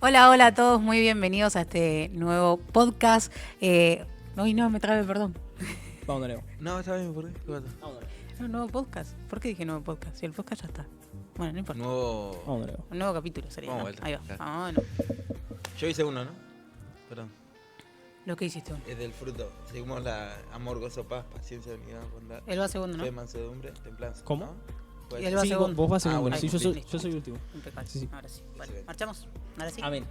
Hola, hola a todos, muy bienvenidos a este nuevo podcast. Hoy no me trabe, perdón. Vamos de nuevo. No, está bien, ¿por qué? ¿Qué pasa? Vamos de nuevo. No, nuevo podcast. ¿Por qué dije nuevo podcast? Si el podcast ya está. Bueno, no importa. Nuevo... Vamos de nuevo. Un nuevo capítulo sería, Vamos, ¿no? vuelta, Ahí va. claro. Ah, no. Yo hice uno, ¿no? Perdón. Lo que hiciste uno. Es del fruto. Seguimos la amor, gozo, paz, paciencia, unidad, bondad. Él va segundo, ¿no? Fe, mansedumbre, templanza. ¿Cómo? ¿No? Puede Y él ser. va Sí, segundo. vos vas segundo. bueno, Sí, yo listo. soy último. Impecable. Sí, sí. Ahora sí. Vale, Excelente. marchamos. Ahora sí. Amén.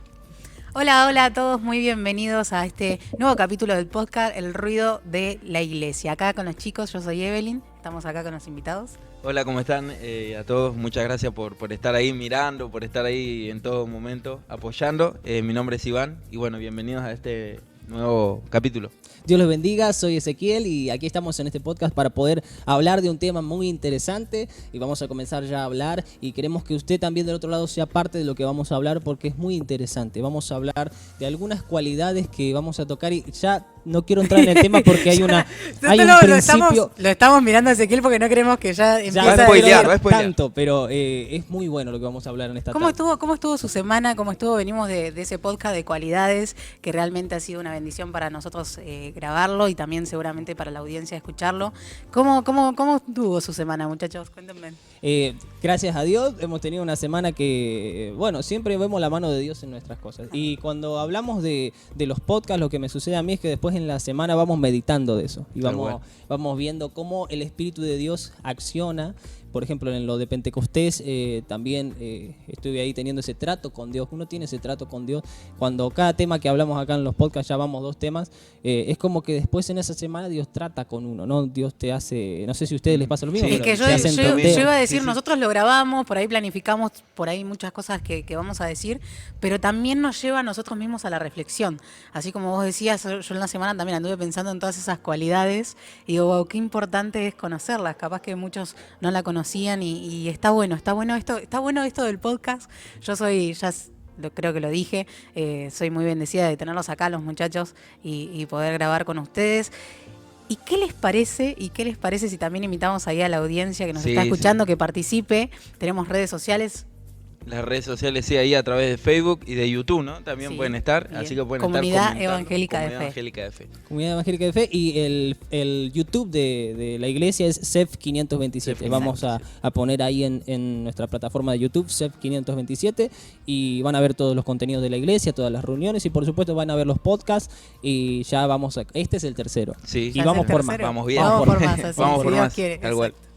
Hola, hola a todos, muy bienvenidos a este nuevo capítulo del podcast El ruido de la iglesia. Acá con los chicos, yo soy Evelyn, estamos acá con los invitados. Hola, ¿cómo están? A todos, muchas gracias por estar ahí mirando, por estar ahí en todo momento apoyando. Mi nombre es Iván y bueno, bienvenidos a este nuevo capítulo. Dios los bendiga, soy Ezequiel y aquí estamos en este podcast para poder hablar de un tema muy interesante y vamos a comenzar ya a hablar y queremos que usted también del otro lado sea parte de lo que vamos a hablar porque es muy interesante. Vamos a hablar de algunas cualidades que vamos a tocar y ya no quiero entrar en el tema porque hay un principio... Lo estamos mirando a Ezequiel porque no queremos que ya empiece Va a a spoilear, decir- va a spoilear. tanto, pero es muy bueno lo que vamos a hablar en esta ¿Cómo tarde. estuvo su semana? ¿Cómo estuvo? Venimos de ese podcast de cualidades que realmente ha sido una bendición para nosotros grabarlo y también seguramente para la audiencia escucharlo. ¿Cómo estuvo su semana, muchachos? Cuéntenme. Gracias a Dios hemos tenido una semana que, bueno, siempre vemos la mano de Dios en nuestras cosas. Y cuando hablamos de los podcasts, lo que me sucede a mí es que después en la semana vamos meditando de eso. Y Tal cual. vamos viendo cómo el Espíritu de Dios acciona. Por ejemplo, en lo de Pentecostés también estuve ahí teniendo ese trato con Dios. Uno tiene ese trato con Dios. Cuando cada tema que hablamos acá en los podcasts, ya vamos 2 temas, es como que después en esa semana Dios trata con uno, ¿no? Dios te hace, no sé si a ustedes les pasa lo mismo. Sí, Es pero que yo, te hace yo- entender. yo iba a decir, Sí, sí. nosotros lo grabamos, por ahí planificamos, por ahí muchas cosas que vamos a decir, pero también nos lleva a nosotros mismos a la reflexión. Así como vos decías, yo en la semana también anduve pensando en todas esas cualidades y digo, wow, qué importante es conocerlas. Capaz que muchos no la conocían y está bueno esto del podcast. Yo soy, creo que lo dije, soy muy bendecida de tenerlos acá, los muchachos, y poder grabar con ustedes. ¿Y qué les parece? Si también invitamos ahí a la audiencia que nos Sí, está escuchando, sí. que participe? Tenemos redes sociales. Las redes sociales, sí, ahí a través de Facebook y de YouTube, ¿no? También Sí, pueden estar, bien. así que pueden Comunidad estar comentando. Evangélica de Comunidad Fe. Evangélica de Fe. Comunidad Evangélica de Fe y el YouTube de la iglesia es CEF 527. CEF Vamos a poner ahí en nuestra plataforma de YouTube CEF 527 y van a ver todos los contenidos de la iglesia, todas las reuniones y por supuesto van a ver los podcasts y ya vamos a... Este es el tercero. Sí. Y Ya vamos es el por más. tercero. Vamos bien. Vamos por más, así, Vamos si por Dios más. quiere, Tal cual. exacto.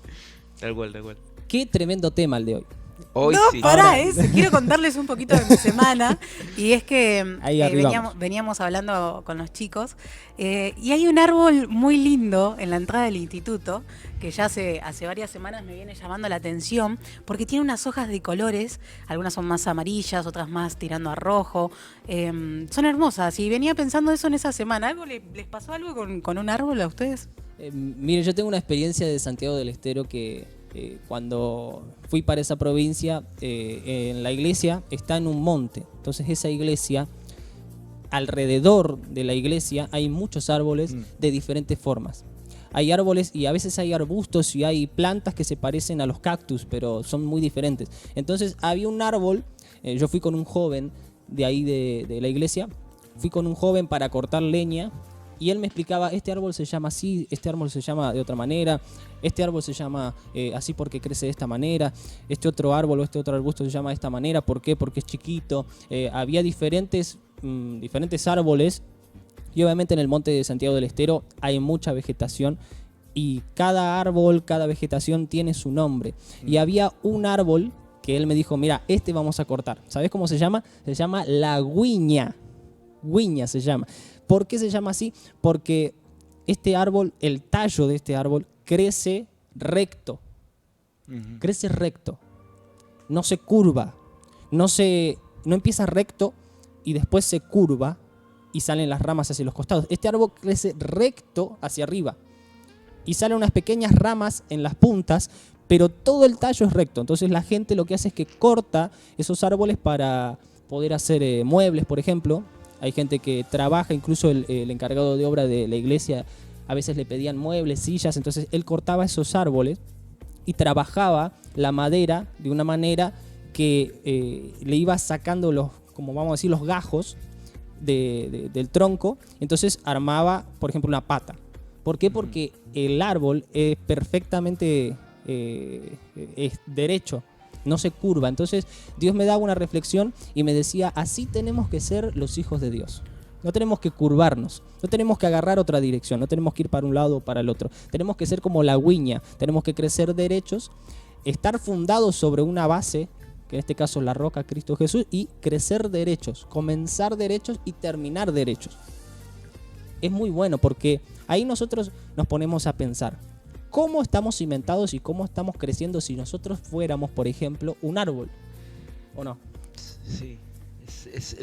Tal cual, tal cual. Qué tremendo tema el de hoy. Hoy No, sí. pará, Ahora- quiero contarles un poquito de mi semana. Y es que Ahí arribamos. veníamos hablando con los chicos. Y hay un árbol muy lindo en la entrada del instituto, que ya hace varias semanas me viene llamando la atención, porque tiene unas hojas de colores, algunas son más amarillas, otras más tirando a rojo. Son hermosas. Y venía pensando eso en esa semana. ¿Les pasó algo con un árbol a ustedes? Mire, yo tengo una experiencia de Santiago del Estero que cuando fui para esa provincia, en la iglesia está en un monte. Entonces esa iglesia, alrededor de la iglesia hay muchos árboles de diferentes formas. Hay árboles y a veces hay arbustos y hay plantas que se parecen a los cactus, pero son muy diferentes. Entonces había un árbol, yo fui con un joven de ahí de la iglesia, fui con un joven para cortar leña y él me explicaba, este árbol se llama así, este árbol se llama de otra manera, este árbol se llama así porque crece de esta manera, este otro árbol o este otro arbusto se llama de esta manera, ¿por qué? Porque es chiquito. Había diferentes árboles y obviamente en el monte de Santiago del Estero hay mucha vegetación y cada árbol, cada vegetación tiene su nombre. Y había un árbol que él me dijo, mira, este vamos a cortar. ¿Sabes cómo se llama? Se llama la güiña. Güiña se llama. ¿Por qué se llama así? Porque este árbol, el tallo de este árbol crece recto. Ujú. Crece recto. No se curva. No empieza recto y después se curva y salen las ramas hacia los costados. Este árbol crece recto hacia arriba y salen unas pequeñas ramas en las puntas, pero todo el tallo es recto. Entonces la gente lo que hace es que corta esos árboles para poder hacer muebles, por ejemplo. Hay gente que trabaja, incluso el encargado de obra de la iglesia, a veces le pedían muebles, sillas, entonces él cortaba esos árboles y trabajaba la madera de una manera que le iba sacando como vamos a decir, los gajos del tronco, entonces armaba, por ejemplo, una pata. ¿Por qué? Porque el árbol es perfectamente es derecho, no se curva. Entonces Dios me daba una reflexión y me decía, así tenemos que ser los hijos de Dios. No tenemos que curvarnos, no tenemos que agarrar otra dirección, no tenemos que ir para un lado o para el otro. Tenemos que ser como la viña, tenemos que crecer derechos, estar fundados sobre una base, que en este caso es la roca Cristo Jesús, y crecer derechos, comenzar derechos y terminar derechos. Es muy bueno porque ahí nosotros nos ponemos a pensar, ¿cómo estamos cimentados y cómo estamos creciendo si nosotros fuéramos, por ejemplo, un árbol? ¿O no? Sí.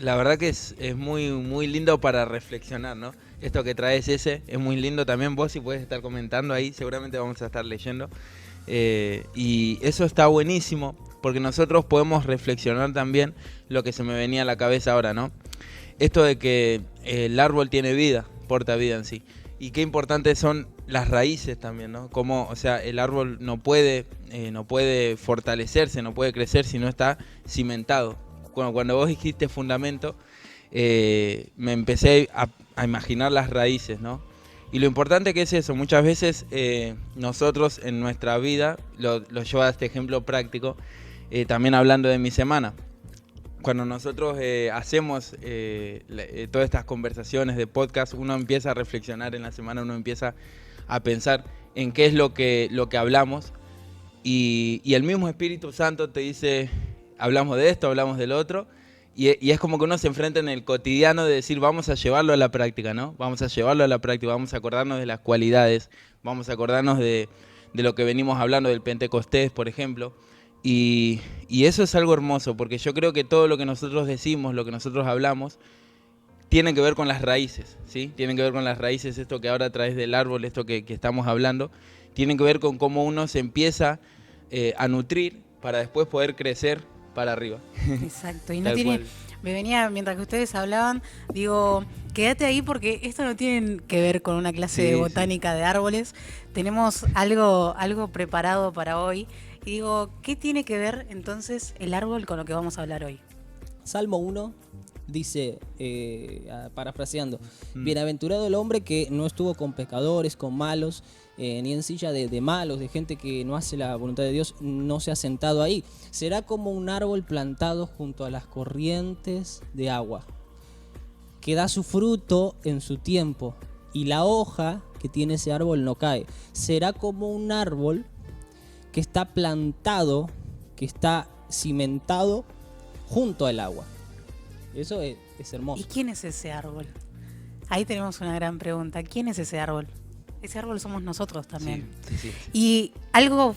La verdad que es muy, muy lindo para reflexionar, ¿no? Esto que traes es muy lindo también. Vos si puedes estar comentando ahí, seguramente vamos a estar leyendo. Y eso está buenísimo porque nosotros podemos reflexionar también lo que se me venía a la cabeza ahora, ¿no? Esto de que el árbol tiene vida, porta vida en sí. Y qué importantes son las raíces también, ¿no? Como, o sea, el árbol no puede fortalecerse, no puede crecer si no está cimentado. Cuando vos dijiste fundamento, me empecé a imaginar las raíces, ¿no? Y lo importante que es eso, muchas veces nosotros en nuestra vida, lo llevo a este ejemplo práctico, también hablando de mi semana. Cuando nosotros hacemos todas estas conversaciones de podcast, uno empieza a reflexionar en la semana, uno empieza a pensar en qué es lo que hablamos y el mismo Espíritu Santo te dice, hablamos de esto, hablamos del otro, y es como que uno se enfrenta en el cotidiano de decir, vamos a llevarlo a la práctica, ¿no? Vamos a llevarlo a la práctica, vamos a acordarnos de las cualidades, vamos a acordarnos de lo que venimos hablando del Pentecostés, por ejemplo, y eso es algo hermoso, porque yo creo que todo lo que nosotros decimos, lo que nosotros hablamos, tiene que ver con las raíces, ¿sí? Tienen que ver con las raíces, esto que ahora traes del árbol, esto que estamos hablando, tiene que ver con cómo uno se empieza a nutrir para después poder crecer para arriba. Exacto, y no tiene, me venía, mientras que ustedes hablaban, digo, quédate ahí porque esto no tiene que ver con una clase de botánica de árboles, tenemos algo preparado para hoy, y digo, ¿qué tiene que ver entonces el árbol con lo que vamos a hablar hoy? Salmo 1 dice, parafraseando, bienaventurado el hombre que no estuvo con pecadores, con malos, ni en silla de malos, de gente que no hace la voluntad de Dios, no se ha sentado ahí. Será como un árbol plantado junto a las corrientes de agua, que da su fruto en su tiempo, y la hoja que tiene ese árbol no cae. Será como un árbol que está plantado, que está cimentado junto al agua. Eso es hermoso. ¿Y quién es ese árbol? Ahí tenemos una gran pregunta. ¿Quién es ese árbol? Ese árbol somos nosotros también. Sí. Y algo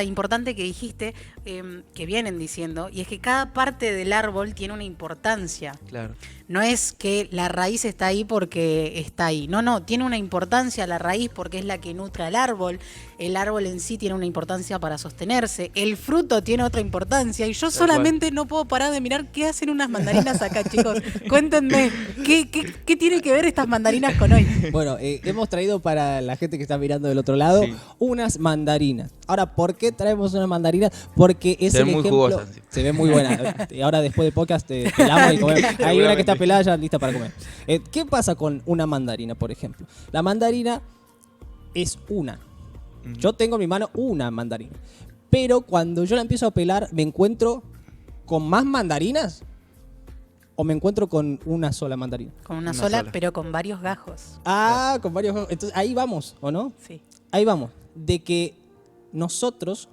importante que dijiste, que vienen diciendo, y es que cada parte del árbol tiene una importancia. Claro. No es que la raíz está ahí porque está ahí. No, tiene una importancia la raíz porque es la que nutre al árbol. El árbol en sí tiene una importancia para sostenerse. El fruto tiene otra importancia. Y yo solamente no puedo parar de mirar qué hacen unas mandarinas acá, chicos. Cuéntenme, ¿qué tiene que ver estas mandarinas con hoy? Bueno, hemos traído para la gente que está mirando del otro lado unas mandarinas. Ahora, ¿por qué traemos unas mandarinas? Porque es el ejemplo. Jugosas, sí. Se ve muy buena. Y ahora después de podcast pelamos y comemos. Hay una que está pelada ya lista para comer. ¿Qué pasa con una mandarina, por ejemplo? La mandarina es una. Yo tengo en mi mano una mandarina. Pero cuando yo la empiezo a pelar, ¿me encuentro con más mandarinas? ¿O me encuentro con una sola mandarina? Con una sola, pero con varios gajos. Ah, con varios gajos. Entonces ahí vamos, ¿o no? Sí. Ahí vamos. De que nosotros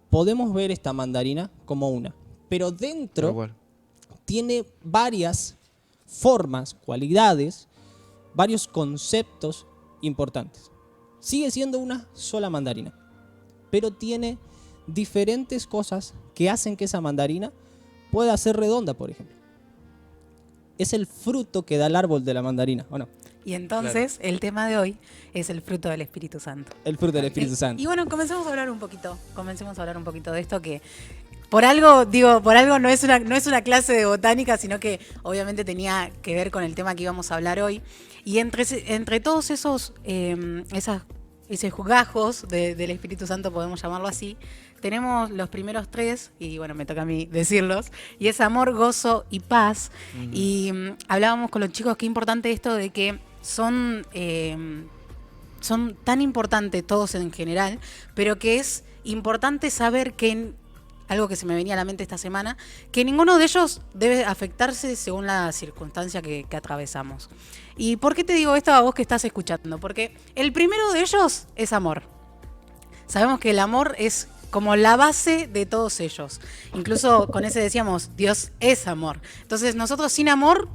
podemos ver esta mandarina como una. Pero dentro tiene varias formas, cualidades, varios conceptos importantes. Sigue siendo una sola mandarina, pero tiene diferentes cosas que hacen que esa mandarina pueda ser redonda, por ejemplo. Es el fruto que da el árbol de la mandarina, ¿o no? Y entonces el tema de hoy es el fruto del Espíritu Santo. El fruto del Espíritu Santo. Y bueno, comencemos a hablar un poquito de esto que por algo no es una clase de botánica, sino que obviamente tenía que ver con el tema que íbamos a hablar hoy. Y entre todos esas gajos del Espíritu Santo, podemos llamarlo así, tenemos los primeros 3, y bueno, me toca a mí decirlos, y es amor, gozo y paz. Y hablábamos con los chicos qué importante esto de que son tan importantes todos en general, pero que es importante saber que, algo que se me venía a la mente esta semana, que ninguno de ellos debe afectarse según la circunstancia que atravesamos. ¿Y por qué te digo esto a vos que estás escuchando? Porque el primero de ellos es amor. Sabemos que el amor es como la base de todos ellos. Incluso con ese decíamos, Dios es amor. Entonces nosotros sin amor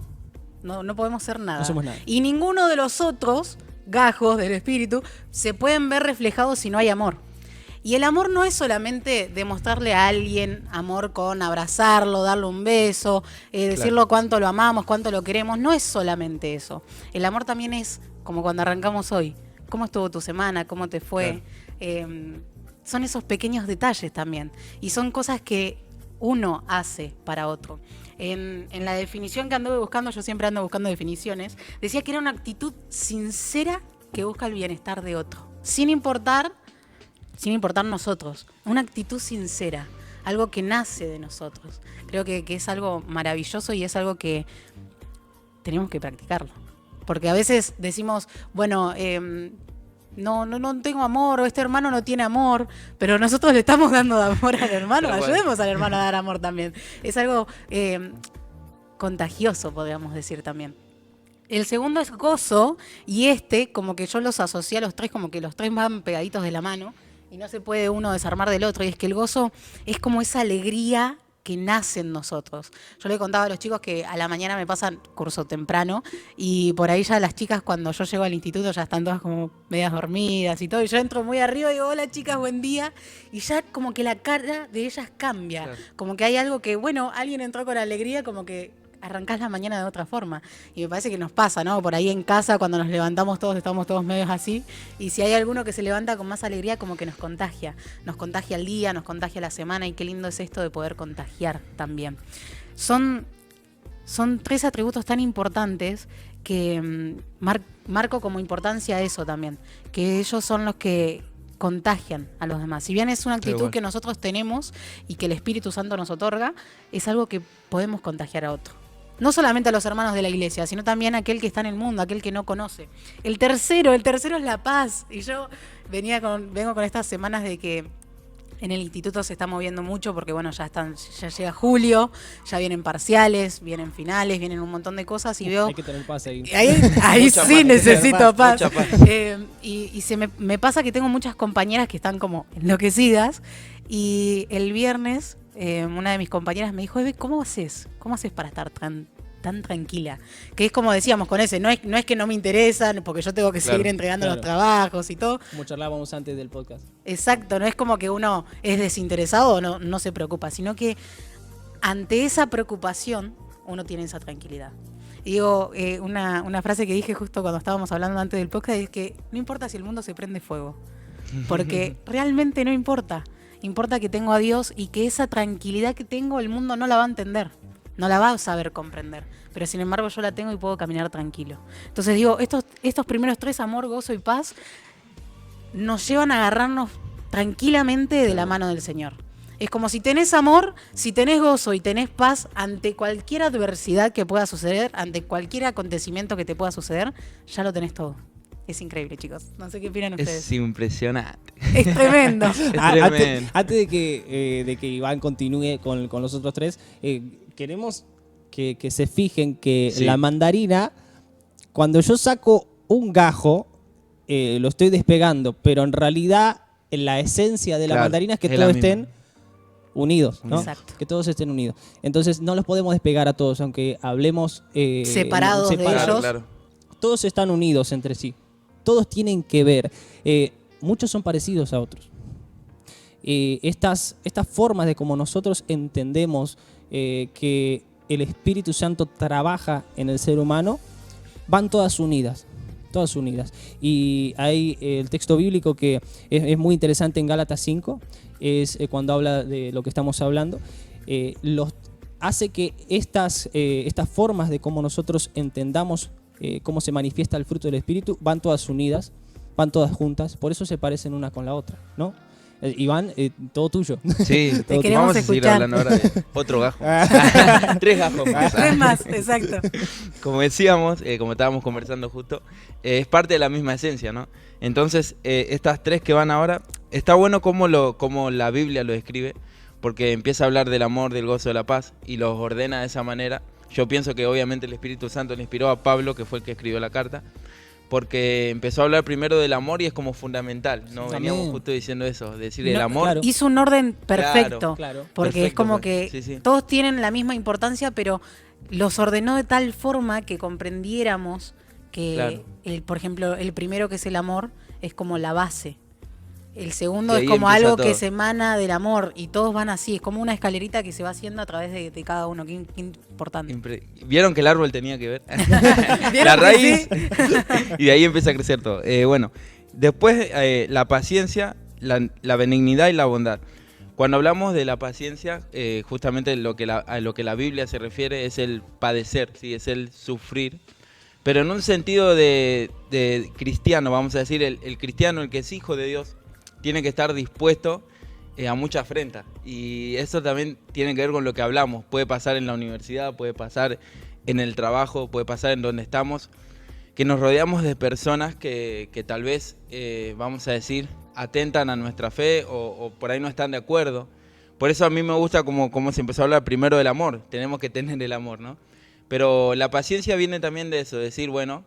no podemos ser nada. No somos nada. Y ninguno de los otros gajos del espíritu se pueden ver reflejados si no hay amor. Y el amor no es solamente demostrarle a alguien amor con abrazarlo, darle un beso, decirlo cuánto lo amamos, cuánto lo queremos. No es solamente eso. El amor también es como cuando arrancamos hoy. ¿Cómo estuvo tu semana? ¿Cómo te fue? Claro. Son esos pequeños detalles también. Y son cosas que uno hace para otro. En la definición que anduve buscando, yo siempre ando buscando definiciones, decía que era una actitud sincera que busca el bienestar de otro. Sin importar nosotros. Una actitud sincera. Algo que nace de nosotros. Creo que es algo maravilloso y es algo que tenemos que practicarlo. Porque a veces decimos, bueno, no tengo amor, o este hermano no tiene amor, pero nosotros le estamos dando amor al hermano, ayudemos al hermano a dar amor también. Es algo contagioso, podríamos decir también. El segundo es gozo, y como que yo los asocié a los 3, como que los 3 van pegaditos de la mano, y no se puede uno desarmar del otro, y es que el gozo es como esa alegría que nace en nosotros. Yo le contaba a los chicos que a la mañana me pasan curso temprano y por ahí ya las chicas cuando yo llego al instituto ya están todas como medias dormidas y todo, y yo entro muy arriba y digo, hola chicas, buen día, y ya como que la cara de ellas cambia, claro. Como que hay algo que, bueno, alguien entró con alegría, como que arrancás la mañana de otra forma. Y me parece que nos pasa, ¿no? Por ahí en casa, cuando nos levantamos todos, estamos todos medios así. Y si hay alguno que se levanta con más alegría, como que nos contagia. Nos contagia el día, nos contagia la semana. Y qué lindo es esto de poder contagiar también. Son 3 atributos tan importantes que marco como importancia eso también. Que ellos son los que contagian a los demás. Si bien es una actitud que nosotros tenemos y que el Espíritu Santo nos otorga, es algo que podemos contagiar a otro. No solamente a los hermanos de la iglesia, sino también a aquel que está en el mundo, aquel que no conoce. El tercero es la paz. Y yo vengo con estas semanas de que en el instituto se está moviendo mucho porque, bueno, ya llega julio, ya vienen parciales, vienen finales, vienen un montón de cosas y veo... Hay que tener paz ahí. Ahí sí paz, necesito paz. Paz. Y me pasa que tengo muchas compañeras que están como enloquecidas y el viernes una de mis compañeras me dijo, Eve, ¿cómo haces para estar tan tranquila? Que es como decíamos con ese, no es que no me interesan, porque yo tengo que seguir entregando los trabajos y todo. Como charlábamos antes del podcast. Exacto, no es como que uno es desinteresado o no se preocupa, sino que ante esa preocupación uno tiene esa tranquilidad. Y digo, una frase que dije justo cuando estábamos hablando antes del podcast es que no importa si el mundo se prende fuego, porque realmente no importa. Importa que tengo a Dios y que esa tranquilidad que tengo el mundo no la va a entender. No la va a saber comprender, pero sin embargo yo la tengo y puedo caminar tranquilo. Entonces digo, estos primeros 3, amor, gozo y paz, nos llevan a agarrarnos tranquilamente de la mano del Señor. Es como si tenés amor, si tenés gozo y tenés paz ante cualquier adversidad que pueda suceder, ante cualquier acontecimiento que te pueda suceder, ya lo tenés todo. Es increíble, chicos. No sé qué opinan ustedes. Es impresionante. Es tremendo. Antes de que Iván continúe con los otros 3, queremos que se fijen que la mandarina, cuando yo saco un gajo, lo estoy despegando, pero en realidad la esencia de la mandarina es que todos estén unidos, ¿no? Exacto. Que todos estén unidos. Entonces no los podemos despegar a todos, aunque hablemos separados de ellos. Claro. Todos están unidos entre sí. Todos tienen que ver. Muchos son parecidos a otros. Estas formas de cómo nosotros entendemos que el Espíritu Santo trabaja en el ser humano van todas unidas. Todas unidas. Y hay el texto bíblico que es muy interesante en Gálatas 5, es cuando habla de lo que estamos hablando. Hace que estas formas de cómo nosotros entendamos cómo se manifiesta el fruto del Espíritu van todas unidas van todas juntas, por eso se parecen una con la otra, ¿no? Iván, todo tuyo. Sí, Te queremos vamos a seguir escuchar. hablando ahora de otro gajo. 3 gajos más. Es más, exacto. Como decíamos, como estábamos conversando justo, es parte de la misma esencia, ¿no? Entonces, estas 3 que van ahora, está bueno como la Biblia lo describe, porque empieza a hablar del amor, del gozo, de la paz, y los ordena de esa manera. Yo pienso que obviamente el Espíritu Santo le inspiró a Pablo, que fue el que escribió la carta, porque empezó a hablar primero del amor y es como fundamental, ¿no? Amén. Veníamos justo diciendo eso, decir No, el amor. claro. Hizo un orden perfecto, Claro. porque es Perfecto, como pues. que Sí, sí. todos tienen la misma importancia, pero los ordenó de tal forma que comprendiéramos que, Claro. por ejemplo, el primero, que es el amor, es como la base. El segundo Que es ahí como empieza algo que todo. se emana del amor, y todos van así, es como una escalerita que se va haciendo a través de cada uno. Qué importante. ¿Vieron que el árbol tenía que ver? ¿Vieron La que raíz. sí? Y de ahí empieza a crecer todo. Bueno, después la paciencia, la benignidad y la bondad. Cuando hablamos de la paciencia, justamente a lo que la Biblia se refiere es el padecer, ¿sí? Es el sufrir. Pero en un sentido de cristiano, vamos a decir, el cristiano, el que es hijo de Dios, tiene que estar dispuesto a mucha afrenta. Y eso también tiene que ver con lo que hablamos. Puede pasar en la universidad, puede pasar en el trabajo, puede pasar en donde estamos, que nos rodeamos de personas que tal vez, vamos a decir, atentan a nuestra fe o por ahí no están de acuerdo. Por eso a mí me gusta como se empezó a hablar primero del amor. Tenemos que tener el amor, ¿no? Pero la paciencia viene también de eso, decir, bueno,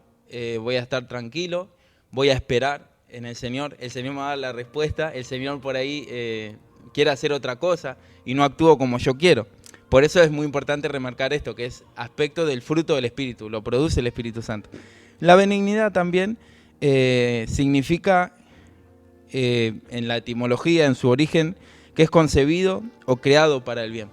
voy a estar tranquilo, voy a esperar en el Señor me va a dar la respuesta, el Señor por ahí quiere hacer otra cosa y no actúo como yo quiero. Por eso es muy importante remarcar esto, que es aspecto del fruto del Espíritu, lo produce el Espíritu Santo. La benignidad también significa, en la etimología, en su origen, que es concebido o creado para el bien.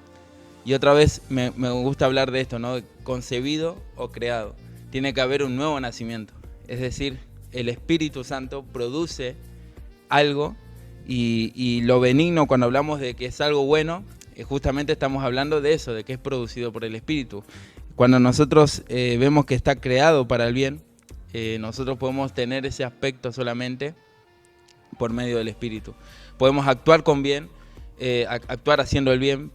Y otra vez me gusta hablar de esto, ¿no? Concebido o creado. Tiene que haber un nuevo nacimiento. Es decir, el Espíritu Santo produce algo y lo benigno, cuando hablamos de que es algo bueno, justamente estamos hablando de eso, de que es producido por el Espíritu. Cuando nosotros vemos que está creado para el bien, nosotros podemos tener ese aspecto solamente por medio del Espíritu. Podemos actuar con bien, actuar haciendo el bien,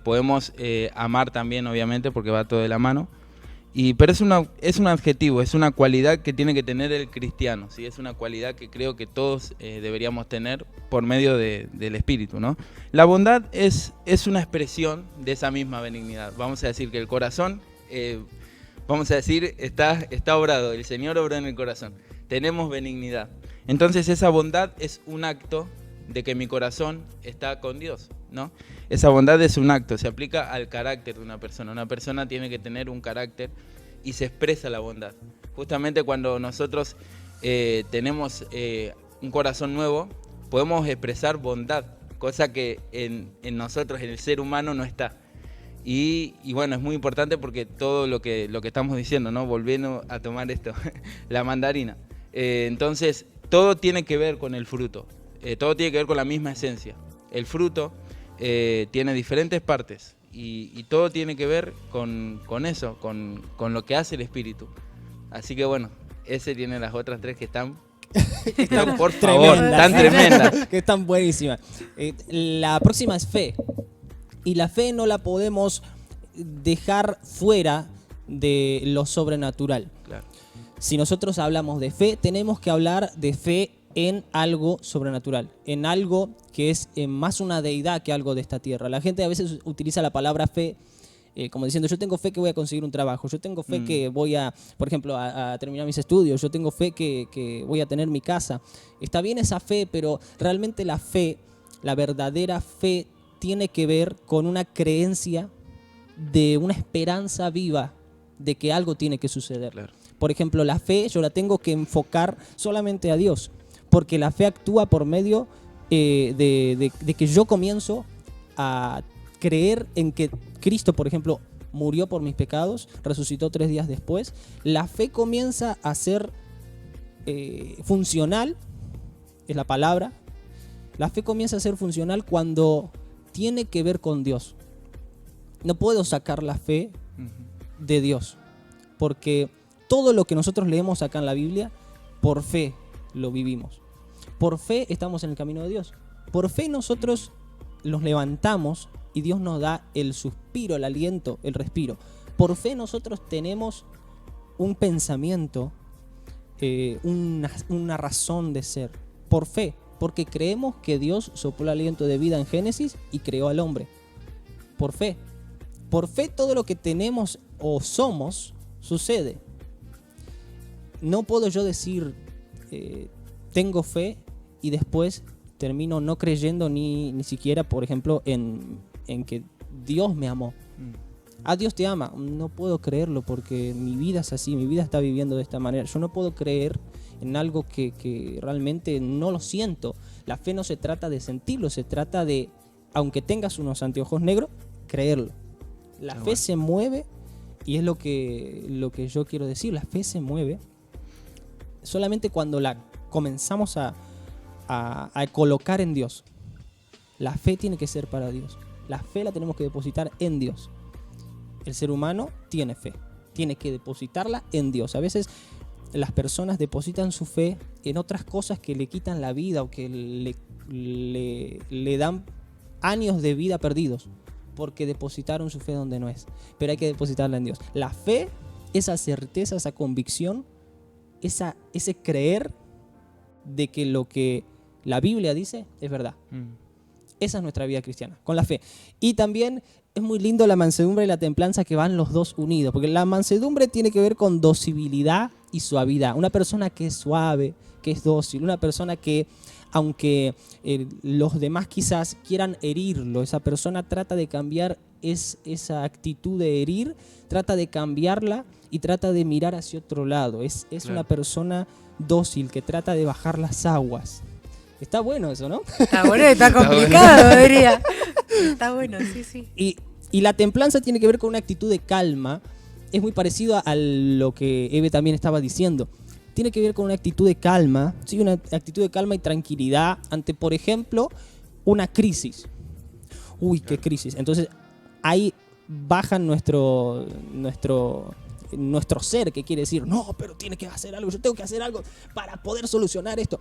podemos amar también, obviamente, porque va todo de la mano. Pero es un adjetivo, es una cualidad que tiene que tener el cristiano, ¿sí? Es una cualidad que creo que todos deberíamos tener por medio del Espíritu, ¿no? La bondad es una expresión de esa misma benignidad. Vamos a decir que el corazón, vamos a decir, está obrado, el Señor obró en el corazón. Tenemos benignidad. Entonces esa bondad es un acto de que mi corazón está con Dios, ¿no? Esa bondad es un acto, se aplica al carácter de una persona. Una persona tiene que tener un carácter y se expresa la bondad. Justamente cuando nosotros tenemos un corazón nuevo, podemos expresar bondad, cosa que en nosotros, en el ser humano, no está. Y bueno, es muy importante porque todo lo que estamos diciendo, ¿no? Volviendo a tomar esto, la mandarina. Entonces, todo tiene que ver con el fruto. Todo tiene que ver con la misma esencia. El fruto tiene diferentes partes y todo tiene que ver con eso, con lo que hace el Espíritu. Así que bueno, ese tiene las otras 3 que están, pero por favor, Tremendas. tan tremendas. Que están buenísimas. La próxima es fe. Y la fe no la podemos dejar fuera de lo sobrenatural. Claro. Si nosotros hablamos de fe, tenemos que hablar de fe en algo sobrenatural, en algo que es más una deidad que algo de esta tierra. La gente a veces utiliza la palabra fe como diciendo, yo tengo fe que voy a conseguir un trabajo, yo tengo fe que voy a, por ejemplo, a terminar mis estudios, yo tengo fe que voy a tener mi casa. Está bien esa fe, pero realmente la fe, la verdadera fe, tiene que ver con una creencia de una esperanza viva de que algo tiene que suceder. Claro. Por ejemplo, la fe yo la tengo que enfocar solamente a Dios, porque la fe actúa por medio de que yo comienzo a creer en que Cristo, por ejemplo, murió por mis pecados, resucitó 3 días después. La fe comienza a ser funcional, es la palabra. La fe comienza a ser funcional cuando tiene que ver con Dios. No puedo sacar la fe de Dios, porque todo lo que nosotros leemos acá en la Biblia, por fe lo vivimos. Por fe estamos en el camino de Dios. Por fe nosotros nos levantamos y Dios nos da el suspiro, el aliento, el respiro. Por fe nosotros tenemos un pensamiento, una razón de ser. Por fe, porque creemos que Dios sopló el aliento de vida en Génesis y creó al hombre. Por fe. Por fe todo lo que tenemos o somos sucede. No puedo yo decir tengo fe y después termino no creyendo ni siquiera, por ejemplo, en que Dios me amó. Dios te ama. No puedo creerlo porque mi vida es así, mi vida está viviendo de esta manera. Yo no puedo creer en algo que realmente no lo siento. La fe no se trata de sentirlo, se trata de, aunque tengas unos anteojos negros, creerlo. La fe se mueve, y es lo que yo quiero decir, la fe se mueve solamente cuando la comenzamos a colocar en Dios. La fe tiene que ser para Dios. La fe la tenemos que depositar en Dios. El ser humano tiene fe, tiene que depositarla en Dios. A veces las personas depositan su fe en otras cosas que le quitan la vida o que le dan años de vida perdidos, porque depositaron su fe donde no es. Pero hay que depositarla en Dios. La fe, esa certeza, esa convicción, ese creer de que lo que la Biblia dice es verdad. Esa es nuestra vida cristiana, con la fe. Y también es muy lindo la mansedumbre y la templanza, que van los dos unidos, porque la mansedumbre tiene que ver con docibilidad y suavidad. Una persona que es suave, que es dócil, una persona que, aunque los demás quizás quieran herirlo, esa persona trata de cambiar esa actitud de herir, trata de cambiarla y trata de mirar hacia otro lado. Es claro, una persona dócil que trata de bajar las aguas. Está bueno eso, ¿no? Está bueno, está complicado, diría. Está bueno, sí. Y la templanza tiene que ver con una actitud de calma. Es muy parecido a lo que Eve también estaba diciendo. Tiene que ver con una actitud de calma, ¿sí? Una actitud de calma y tranquilidad ante, por ejemplo, una crisis. Uy, qué crisis. Entonces, ahí baja nuestro ser, que quiere decir, no, pero tiene que hacer algo, yo tengo que hacer algo para poder solucionar esto.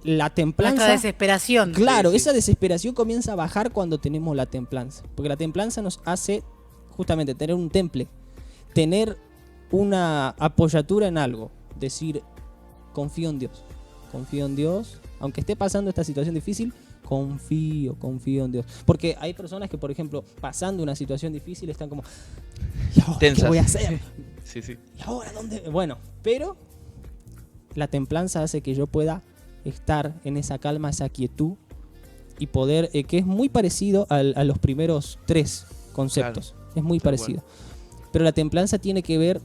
La templanza... Nuestra desesperación. Claro, sí. Esa desesperación comienza a bajar cuando tenemos la templanza. Porque la templanza nos hace justamente tener un temple, tener una apoyatura en algo. Decir, confío en Dios, aunque esté pasando esta situación difícil, confío en Dios. Porque hay personas que, por ejemplo, pasando una situación difícil, están como, ¿y ahora qué voy a hacer? Sí. ¿Y ahora dónde? Bueno, pero la templanza hace que yo pueda estar en esa calma, esa quietud, y poder, que es muy parecido a los primeros 3 conceptos. Claro, es muy parecido. Bueno. Pero la templanza tiene que ver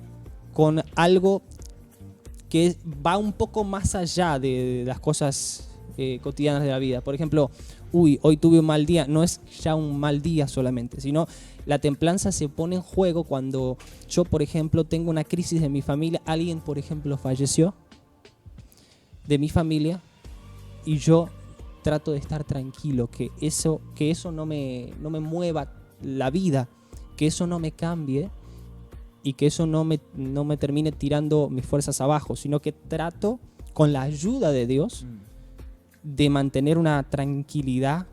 con algo que va un poco más allá de las cosas cotidianas de la vida. Por ejemplo, hoy tuve un mal día. No es ya un mal día solamente, sino la templanza se pone en juego cuando yo, por ejemplo, tengo una crisis en mi familia. Alguien, por ejemplo, falleció de mi familia y yo trato de estar tranquilo, que eso no me mueva la vida, que eso no me cambie y que eso no me termine tirando mis fuerzas abajo, sino que trato, con la ayuda de Dios, de mantener una tranquilidad.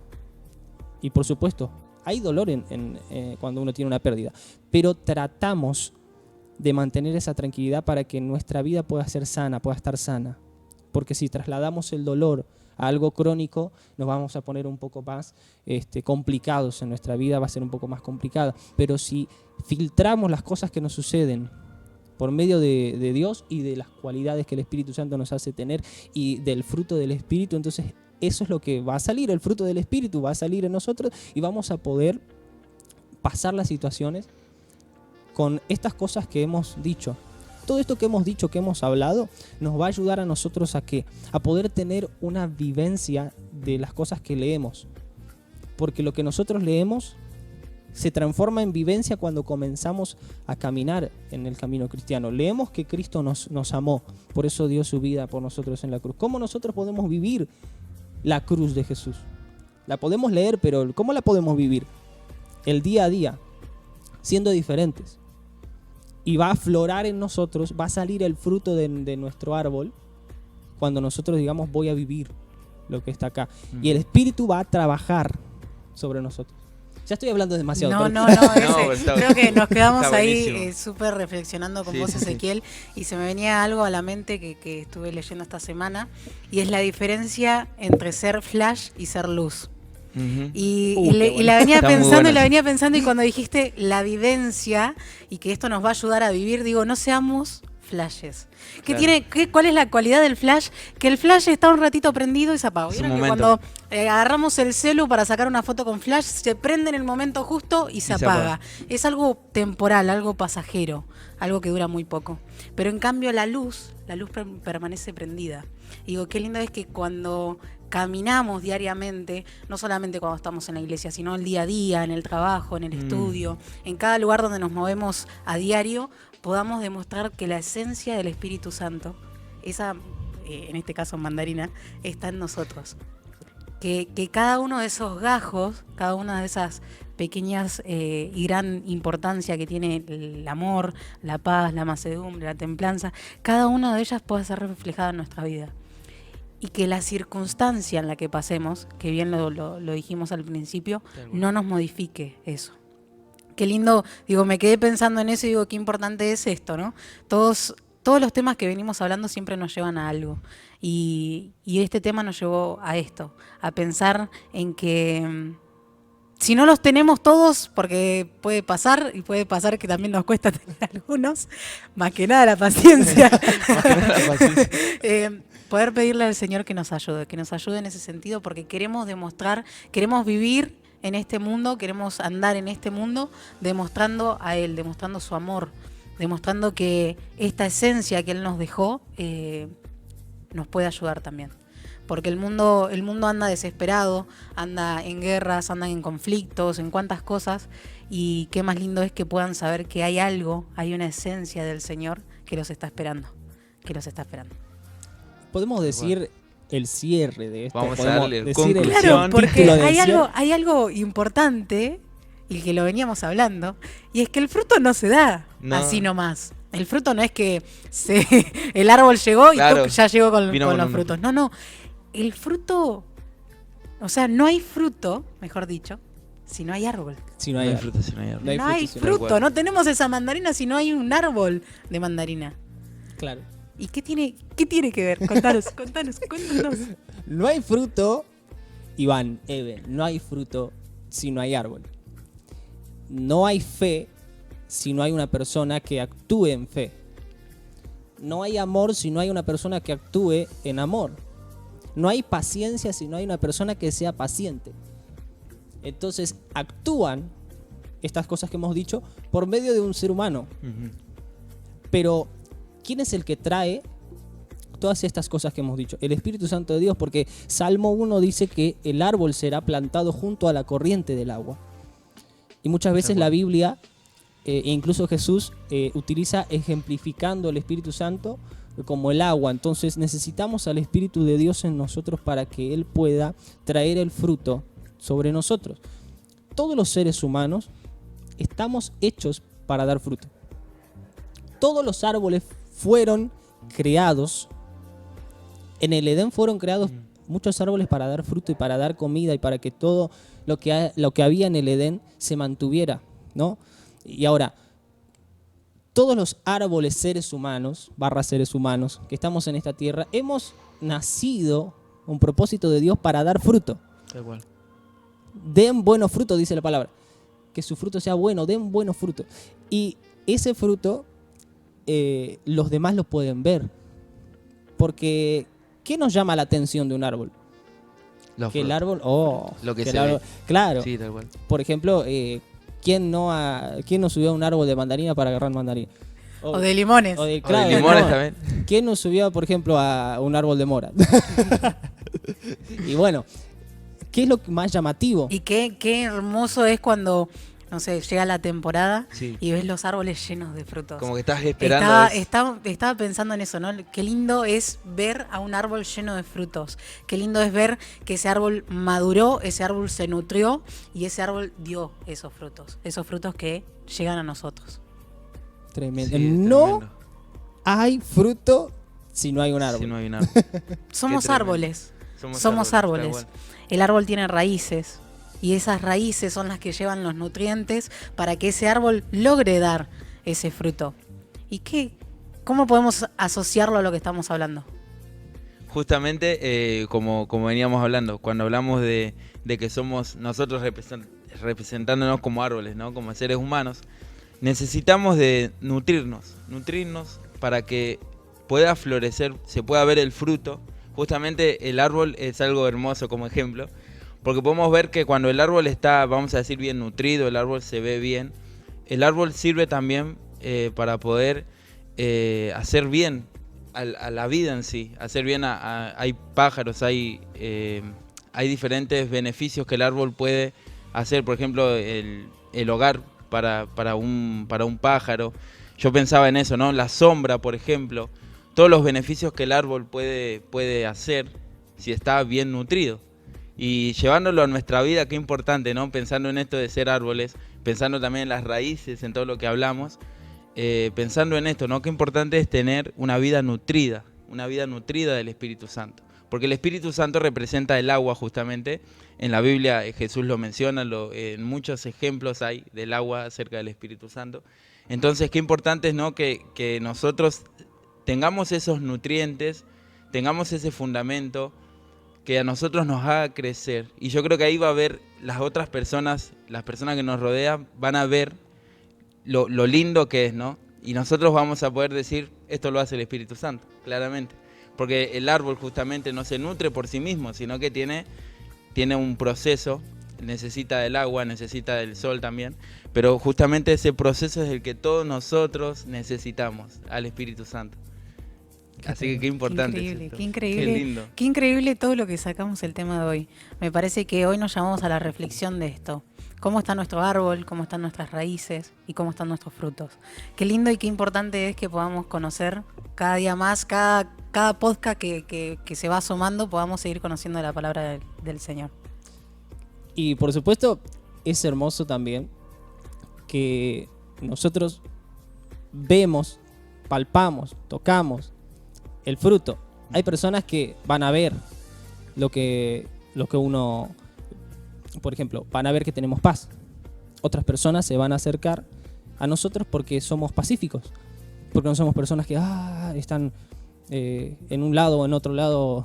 Y por supuesto, hay dolor cuando uno tiene una pérdida, pero tratamos de mantener esa tranquilidad para que nuestra vida pueda ser sana, pueda estar sana. Porque si trasladamos el dolor a algo crónico, nos vamos a poner un poco más complicados en nuestra vida, va a ser un poco más complicada. Pero si filtramos las cosas que nos suceden por medio de Dios y de las cualidades que el Espíritu Santo nos hace tener y del fruto del Espíritu, entonces eso es lo que va a salir, el fruto del Espíritu va a salir en nosotros y vamos a poder pasar las situaciones con estas cosas que hemos dicho. Todo esto que hemos dicho, que hemos hablado, nos va a ayudar a nosotros a poder tener una vivencia de las cosas que leemos. Porque lo que nosotros leemos se transforma en vivencia cuando comenzamos a caminar en el camino cristiano. Leemos que Cristo nos amó, por eso dio su vida por nosotros en la cruz. ¿Cómo nosotros podemos vivir la cruz de Jesús? La podemos leer, pero ¿cómo la podemos vivir? El día a día, siendo diferentes. Y va a aflorar en nosotros, va a salir el fruto de nuestro árbol cuando nosotros digamos voy a vivir lo que está acá. Y el Espíritu va a trabajar sobre nosotros. Ya estoy hablando demasiado. No, creo que nos quedamos ahí súper reflexionando con vos, Ezequiel, y se me venía algo a la mente que estuve leyendo esta semana, y es la diferencia entre ser flash y ser luz. Y la venía pensando y cuando dijiste la vivencia y que esto nos va a ayudar a vivir, digo, no seamos flashes. ¿Cuál es la cualidad del flash? Que el flash está un ratito prendido y se apaga. ¿Vieron que cuando agarramos el celu para sacar una foto con flash, se prende en el momento justo y se apaga? Es algo temporal, algo pasajero, algo que dura muy poco. Pero en cambio la luz permanece prendida. Y digo, qué lindo es que cuando caminamos diariamente, no solamente cuando estamos en la iglesia, sino el día a día, en el trabajo, en el estudio, en cada lugar donde nos movemos a diario, podamos demostrar que la esencia del Espíritu Santo, esa, en este caso mandarina, está en nosotros. Que cada uno de esos gajos, cada una de esas pequeñas y gran importancia que tiene el amor, la paz, la mansedumbre, la templanza, cada una de ellas pueda ser reflejada en nuestra vida. Y que la circunstancia en la que pasemos, que bien lo dijimos al principio, no nos modifique eso. Qué lindo, digo, me quedé pensando en eso y digo, qué importante es esto, ¿no? Todos los temas que venimos hablando siempre nos llevan a algo. Y este tema nos llevó a esto, a pensar en que si no los tenemos todos, porque puede pasar, y puede pasar que también nos cuesta tener algunos, más que nada la paciencia. Poder pedirle al Señor que nos ayude en ese sentido, porque queremos demostrar, queremos vivir en este mundo, queremos andar en este mundo demostrando a Él, demostrando su amor, demostrando que esta esencia que Él nos dejó nos puede ayudar también. Porque el mundo anda desesperado, anda en guerras, anda en conflictos, en cuantas cosas, y qué más lindo es que puedan saber que hay algo, hay una esencia del Señor que los está esperando, Podemos decir el cierre de esto. Vamos a darle conclusión. Claro, porque hay algo importante, y que lo veníamos hablando, y es que el fruto no se da así nomás. El fruto no es que el árbol llegó y ya llegó con los frutos. No. El fruto, o sea, no hay fruto, mejor dicho, si no hay árbol. Si no hay fruto, No hay fruto, no tenemos esa mandarina si no hay un árbol de mandarina. Claro. ¿Y qué tiene que ver? Contanos. No hay fruto, Iván, Eve, no hay fruto si no hay árbol. No hay fe si no hay una persona que actúe en fe. No hay amor si no hay una persona que actúe en amor. No hay paciencia si no hay una persona que sea paciente. Entonces actúan estas cosas que hemos dicho por medio de un ser humano. Pero ¿quién es el que trae todas estas cosas que hemos dicho? El Espíritu Santo de Dios, porque Salmo 1 dice que el árbol será plantado junto a la corriente del agua. Y muchas veces la Biblia, e incluso Jesús, utiliza ejemplificando el Espíritu Santo como el agua. Entonces necesitamos al Espíritu de Dios en nosotros para que Él pueda traer el fruto sobre nosotros. Todos los seres humanos estamos hechos para dar fruto. Todos los árboles fueron creados. En el Edén fueron creados muchos árboles para dar fruto y para dar comida y para que todo lo que había en el Edén se mantuviera, ¿no? Y ahora, todos los árboles seres humanos que estamos en esta tierra, hemos nacido un propósito de Dios para dar fruto. Igual. Den buenos frutos, dice la palabra. Que su fruto sea bueno, den buenos frutos. Y ese fruto los demás lo pueden ver. Porque, ¿qué nos llama la atención de un árbol? Que el árbol... lo que se ve. Claro. Sí, tal cual. Por ejemplo, ¿quién no subió a un árbol de mandarina para agarrar mandarina? O de limones. O de limones también. ¿Quién no subió, por ejemplo, a un árbol de mora? Y bueno, ¿qué es lo más llamativo? Y qué hermoso es cuando, no sé, llega la temporada y ves los árboles llenos de frutos. Como que estás esperando. Estaba pensando en eso, ¿no? Qué lindo es ver a un árbol lleno de frutos. Qué lindo es ver que ese árbol maduró, ese árbol se nutrió y ese árbol dio esos frutos que llegan a nosotros. Tremendo. Sí, no tremendo. hay fruto si no hay un árbol. Si no hay un árbol. Somos tremendo. árboles. Somos tal árboles. cual. El árbol tiene raíces y esas raíces son las que llevan los nutrientes para que ese árbol logre dar ese fruto. ¿Y cómo podemos asociarlo a lo que estamos hablando? Justamente, como veníamos hablando, cuando hablamos de que somos nosotros representándonos como árboles, ¿no? Como seres humanos, necesitamos de nutrirnos para que pueda florecer, se pueda ver el fruto. Justamente el árbol es algo hermoso como ejemplo, porque podemos ver que cuando el árbol está, vamos a decir, bien nutrido, el árbol se ve bien, el árbol sirve también para poder hacer bien a la vida en sí, hacer bien hay pájaros, hay diferentes beneficios que el árbol puede hacer, por ejemplo, el hogar para un pájaro. Yo pensaba en eso, ¿no? La sombra, por ejemplo, todos los beneficios que el árbol puede hacer si está bien nutrido. Y llevándolo a nuestra vida, qué importante, ¿no? Pensando en esto de ser árboles, pensando también en las raíces, en todo lo que hablamos, pensando en esto, ¿no? Qué importante es tener una vida nutrida del Espíritu Santo. Porque el Espíritu Santo representa el agua justamente. En la Biblia Jesús lo menciona, en muchos ejemplos hay del agua acerca del Espíritu Santo. Entonces, qué importante es, ¿no? que nosotros tengamos esos nutrientes, tengamos ese fundamento que a nosotros nos haga crecer. Y yo creo que ahí va a ver las otras personas, las personas que nos rodean, van a ver lo lindo que es, ¿no? Y nosotros vamos a poder decir, esto lo hace el Espíritu Santo, claramente. Porque el árbol justamente no se nutre por sí mismo, sino que tiene un proceso, necesita del agua, necesita del sol también, pero justamente ese proceso es el que todos nosotros necesitamos, al Espíritu Santo. Así que qué importante Qué increíble, es esto. qué increíble, Qué lindo. qué increíble todo lo que sacamos el tema de hoy. Me parece que hoy nos llamamos a la reflexión de esto. Cómo está nuestro árbol, cómo están nuestras raíces y cómo están nuestros frutos. Qué lindo y qué importante es que podamos conocer cada día más, cada podcast que se va sumando, podamos seguir conociendo la palabra del Señor. Y por supuesto, es hermoso también que nosotros vemos, palpamos, tocamos el fruto. Hay personas que van a ver lo que uno, por ejemplo, van a ver que tenemos paz. Otras personas se van a acercar a nosotros porque somos pacíficos, porque no somos personas que están en un lado o en otro lado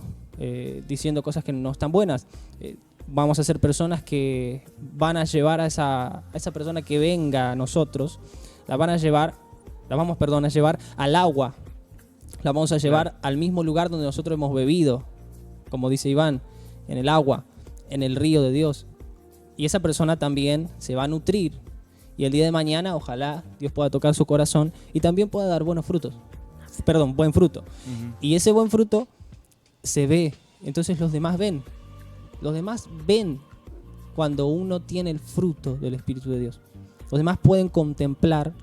diciendo cosas que no están buenas. Vamos a ser personas que van a llevar a esa persona que venga a nosotros, la vamos a llevar al agua, la vamos a llevar al mismo lugar donde nosotros hemos bebido, como dice Iván, en el agua, en el río de Dios. Y esa persona también se va a nutrir. Y el día de mañana, ojalá Dios pueda tocar su corazón y también pueda dar buen fruto. Y ese buen fruto se ve. Entonces los demás ven. Los demás ven cuando uno tiene el fruto del Espíritu de Dios. Los demás pueden contemplar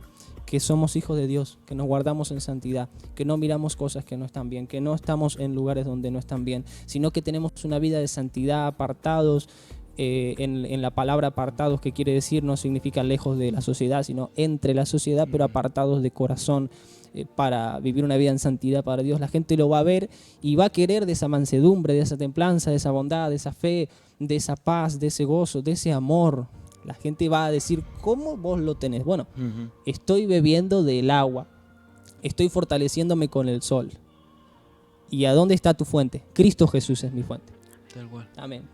que somos hijos de Dios, que nos guardamos en santidad, que no miramos cosas que no están bien, que no estamos en lugares donde no están bien, sino que tenemos una vida de santidad, apartados. En la palabra apartados, que quiere decir, no significa lejos de la sociedad, sino entre la sociedad, pero apartados de corazón, para vivir una vida en santidad para Dios. La gente lo va a ver y va a querer de esa mansedumbre, de esa templanza, de esa bondad, de esa fe, de esa paz, de ese gozo, de ese amor. La gente va a decir, ¿cómo vos lo tenés? Bueno, estoy bebiendo del agua, estoy fortaleciéndome con el sol. ¿Y a dónde está tu fuente? Cristo Jesús es mi fuente. Tal cual. Amén.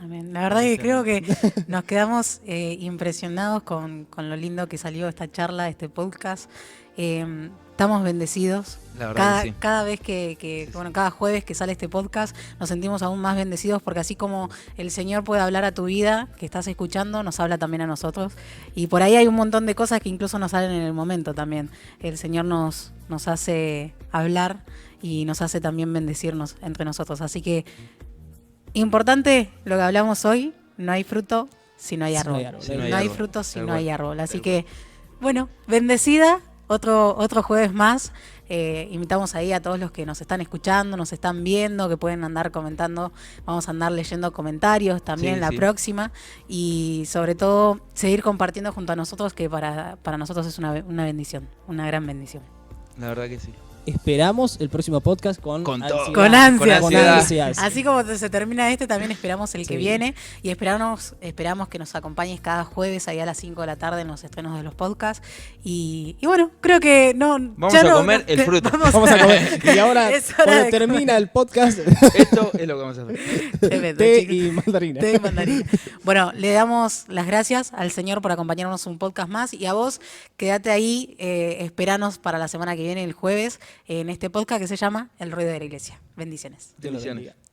Amén. La verdad que creo que nos quedamos impresionados con lo lindo que salió esta charla, este podcast. Estamos bendecidos. La verdad que sí. Cada vez cada jueves que sale este podcast nos sentimos aún más bendecidos, porque así como el Señor puede hablar a tu vida que estás escuchando, nos habla también a nosotros. Y por ahí hay un montón de cosas que incluso nos salen en el momento también. El Señor nos hace hablar y nos hace también bendecirnos entre nosotros. Así que importante lo que hablamos hoy: no hay fruto si no hay árbol. No hay fruto si no hay árbol. Así que, bueno, bendecida. Otro jueves más. Invitamos ahí a todos los que nos están escuchando, nos están viendo, que pueden andar comentando. Vamos a andar leyendo comentarios también próxima. Y sobre todo, seguir compartiendo junto a nosotros, que para nosotros es una bendición, una gran bendición. La verdad que sí. esperamos el próximo podcast con Con todo. ansiedad. Con ansias. Con ansiedad. ansias. Así como se termina este, también esperamos el que Sí. viene y esperamos que nos acompañes cada jueves ahí a las 5 de la tarde en los estrenos de los podcasts. Y bueno, creo que no. Vamos ya a no- comer el fruto. Vamos a comer. Y ahora, Es hora cuando de termina el podcast, Esto es lo que vamos a hacer. Tremendo, té chicos. y mandarina. Té y mandarina. Bueno, le damos las gracias al señor por acompañarnos un podcast más y a vos, quédate ahí, esperanos para la semana que viene, el jueves, en este podcast que se llama El Ruido de la Iglesia. Bendiciones. Dios lo Bendiciones. bendiga.